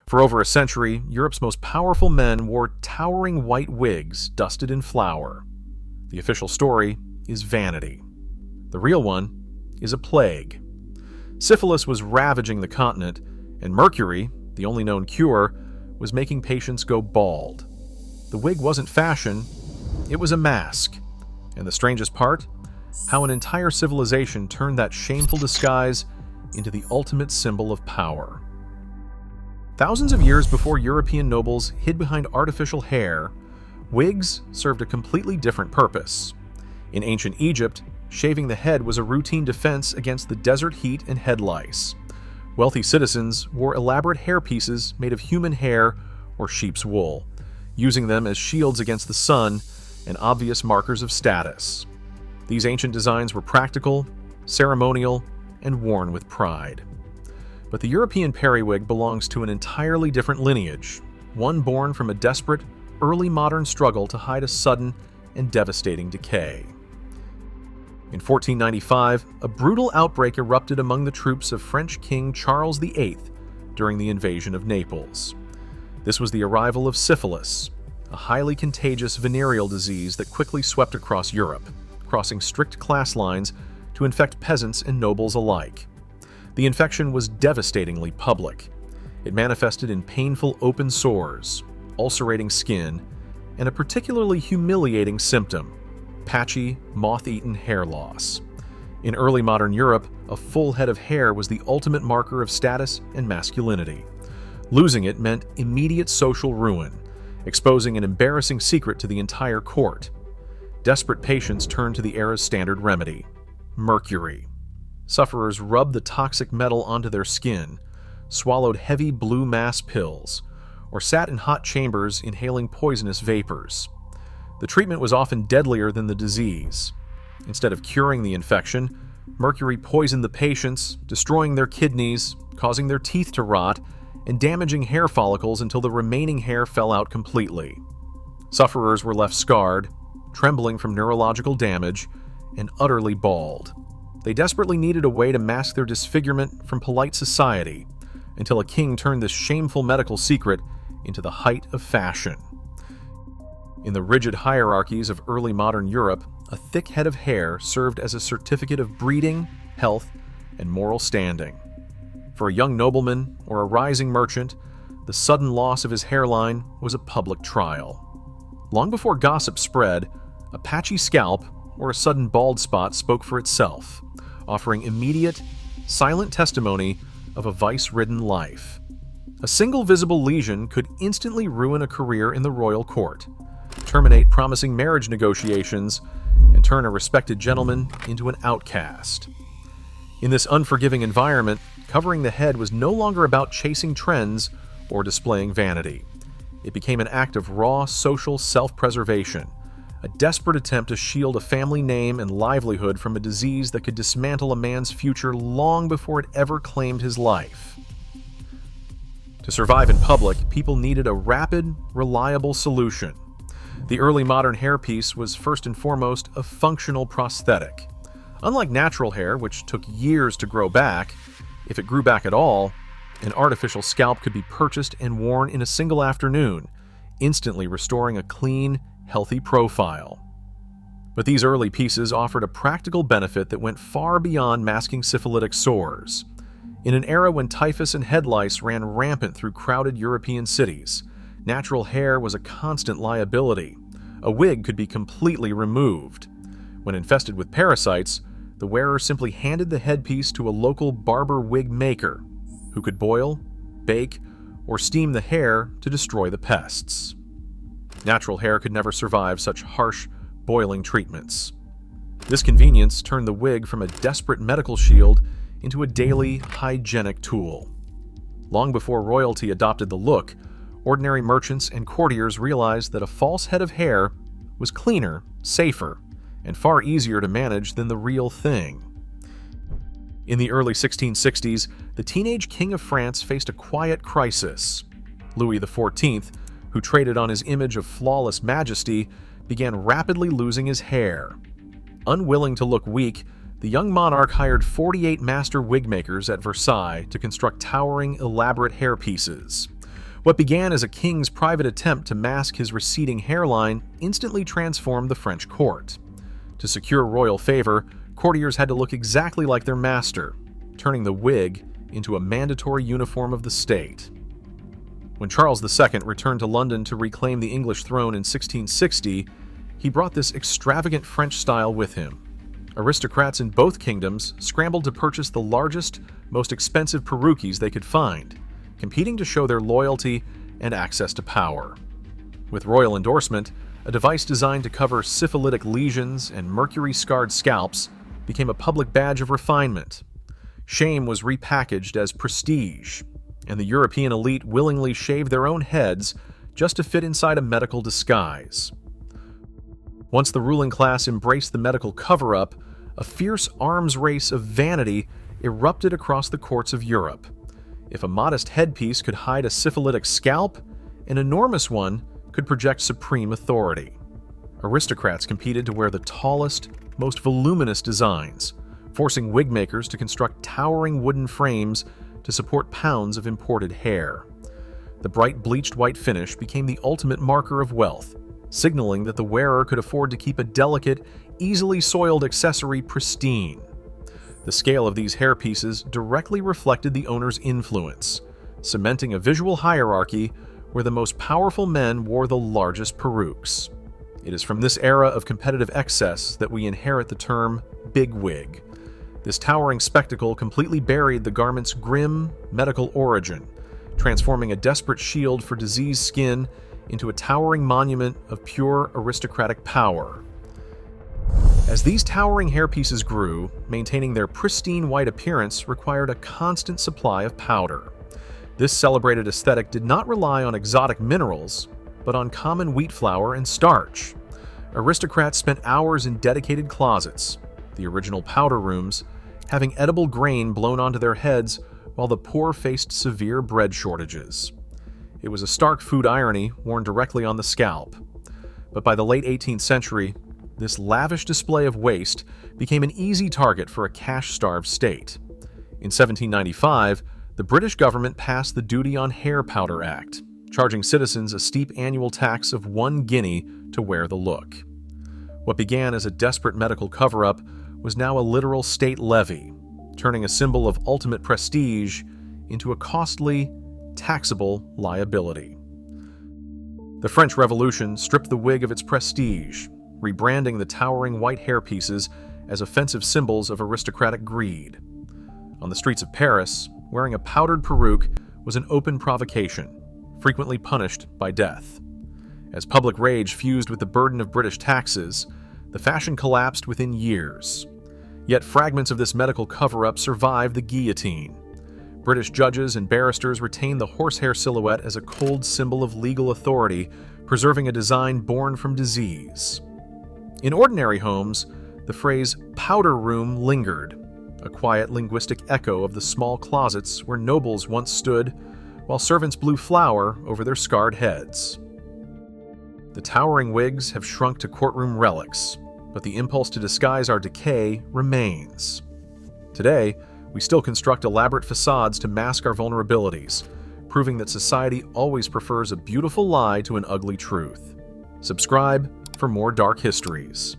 For over a century, Europe's most powerful men wore towering white wigs dusted in flour. The official story is vanity. The real one is a plague. Syphilis was ravaging the continent, and mercury, the only known cure, was making patients go bald. The wig wasn't fashion, it was a mask. And the strangest part? How an entire civilization turned that shameful disguise into the ultimate symbol of power. Thousands of years before European nobles hid behind artificial hair, wigs served a completely different purpose. In ancient Egypt, shaving the head was a routine defense against the desert heat and head lice. Wealthy citizens wore elaborate hairpieces made of human hair or sheep's wool, using them as shields against the sun and obvious markers of status. These ancient designs were practical, ceremonial, and worn with pride. But the European periwig belongs to an entirely different lineage, one born from a desperate, early modern struggle to hide a sudden and devastating decay. In 1495, a brutal outbreak erupted among the troops of French King Charles VIII during the invasion of Naples. This was the arrival of syphilis, a highly contagious venereal disease that quickly swept across Europe, crossing strict class lines to infect peasants and nobles alike. The infection was devastatingly public. It manifested in painful open sores, ulcerating skin, and a particularly humiliating symptom: patchy, moth-eaten hair loss. In early modern Europe, a full head of hair was the ultimate marker of status and masculinity. Losing it meant immediate social ruin, exposing an embarrassing secret to the entire court. Desperate patients turned to the era's standard remedy: mercury. Sufferers rubbed the toxic metal onto their skin, swallowed heavy blue mass pills, or sat in hot chambers inhaling poisonous vapors. The treatment was often deadlier than the disease. Instead of curing the infection, mercury poisoned the patients, destroying their kidneys, causing their teeth to rot, and damaging hair follicles until the remaining hair fell out completely. Sufferers were left scarred, trembling from neurological damage, and utterly bald. They desperately needed a way to mask their disfigurement from polite society, until a king turned this shameful medical secret into the height of fashion. In the rigid hierarchies of early modern Europe, a thick head of hair served as a certificate of breeding, health, and moral standing. For a young nobleman or a rising merchant, the sudden loss of his hairline was a public trial. Long before gossip spread, a patchy scalp or a sudden bald spot spoke for itself, offering immediate, silent testimony of a vice-ridden life. A single visible lesion could instantly ruin a career in the royal court, terminate promising marriage negotiations, and turn a respected gentleman into an outcast. In this unforgiving environment, covering the head was no longer about chasing trends or displaying vanity. It became an act of raw social self-preservation, a desperate attempt to shield a family name and livelihood from a disease that could dismantle a man's future long before it ever claimed his life. To survive in public, people needed a rapid, reliable solution. The early modern hairpiece was first and foremost a functional prosthetic. Unlike natural hair, which took years to grow back, if it grew back at all, an artificial scalp could be purchased and worn in a single afternoon, instantly restoring a clean, healthy profile. But these early pieces offered a practical benefit that went far beyond masking syphilitic sores. In an era when typhus and head lice ran rampant through crowded European cities, natural hair was a constant liability. A wig could be completely removed. When infested with parasites, the wearer simply handed the headpiece to a local barber wig maker, who could boil, bake, or steam the hair to destroy the pests. Natural hair could never survive such harsh, boiling treatments. This convenience turned the wig from a desperate medical shield into a daily, hygienic tool. Long before royalty adopted the look, ordinary merchants and courtiers realized that a false head of hair was cleaner, safer, and far easier to manage than the real thing. In the early 1660s, the teenage King of France faced a quiet crisis. Louis XIV, who traded on his image of flawless majesty, began rapidly losing his hair. Unwilling to look weak, the young monarch hired 48 master wig makers at Versailles to construct towering, elaborate hairpieces. What began as a king's private attempt to mask his receding hairline instantly transformed the French court. To secure royal favor, courtiers had to look exactly like their master, turning the wig into a mandatory uniform of the state. When Charles II returned to London to reclaim the English throne in 1660, he brought this extravagant French style with him. Aristocrats in both kingdoms scrambled to purchase the largest, most expensive perruquies they could find, competing to show their loyalty and access to power. With royal endorsement, a device designed to cover syphilitic lesions and mercury-scarred scalps became a public badge of refinement. Shame was repackaged as prestige, and the European elite willingly shaved their own heads just to fit inside a medical disguise. Once the ruling class embraced the medical cover-up, a fierce arms race of vanity erupted across the courts of Europe. If a modest headpiece could hide a syphilitic scalp, an enormous one could project supreme authority. Aristocrats competed to wear the tallest, most voluminous designs, forcing wig makers to construct towering wooden frames to support pounds of imported hair. The bright bleached white finish became the ultimate marker of wealth, signaling that the wearer could afford to keep a delicate, easily soiled accessory pristine. The scale of these hairpieces directly reflected the owner's influence, cementing a visual hierarchy where the most powerful men wore the largest perukes. It is from this era of competitive excess that we inherit the term big wig. This towering spectacle completely buried the garment's grim medical origin, transforming a desperate shield for diseased skin into a towering monument of pure aristocratic power. As these towering hairpieces grew, maintaining their pristine white appearance required a constant supply of powder. This celebrated aesthetic did not rely on exotic minerals, but on common wheat flour and starch. Aristocrats spent hours in dedicated closets, the original powder rooms, having edible grain blown onto their heads while the poor faced severe bread shortages. It was a stark food irony worn directly on the scalp. But by the late 18th century, this lavish display of waste became an easy target for a cash-starved state. In 1795, the British government passed the Duty on Hair Powder Act, charging citizens a steep annual tax of 1 guinea to wear the look. What began as a desperate medical cover-up was now a literal state levy, turning a symbol of ultimate prestige into a costly, taxable liability. The French Revolution stripped the wig of its prestige, rebranding the towering white hairpieces as offensive symbols of aristocratic greed. On the streets of Paris, wearing a powdered peruke was an open provocation, frequently punished by death. As public rage fused with the burden of British taxes, the fashion collapsed within years. Yet fragments of this medical cover-up survived the guillotine. British judges and barristers retained the horsehair silhouette as a cold symbol of legal authority, preserving a design born from disease. In ordinary homes, the phrase powder room lingered, a quiet linguistic echo of the small closets where nobles once stood while servants blew flour over their scarred heads. The towering wigs have shrunk to courtroom relics, but the impulse to disguise our decay remains. Today, we still construct elaborate facades to mask our vulnerabilities, proving that society always prefers a beautiful lie to an ugly truth. Subscribe for more dark histories.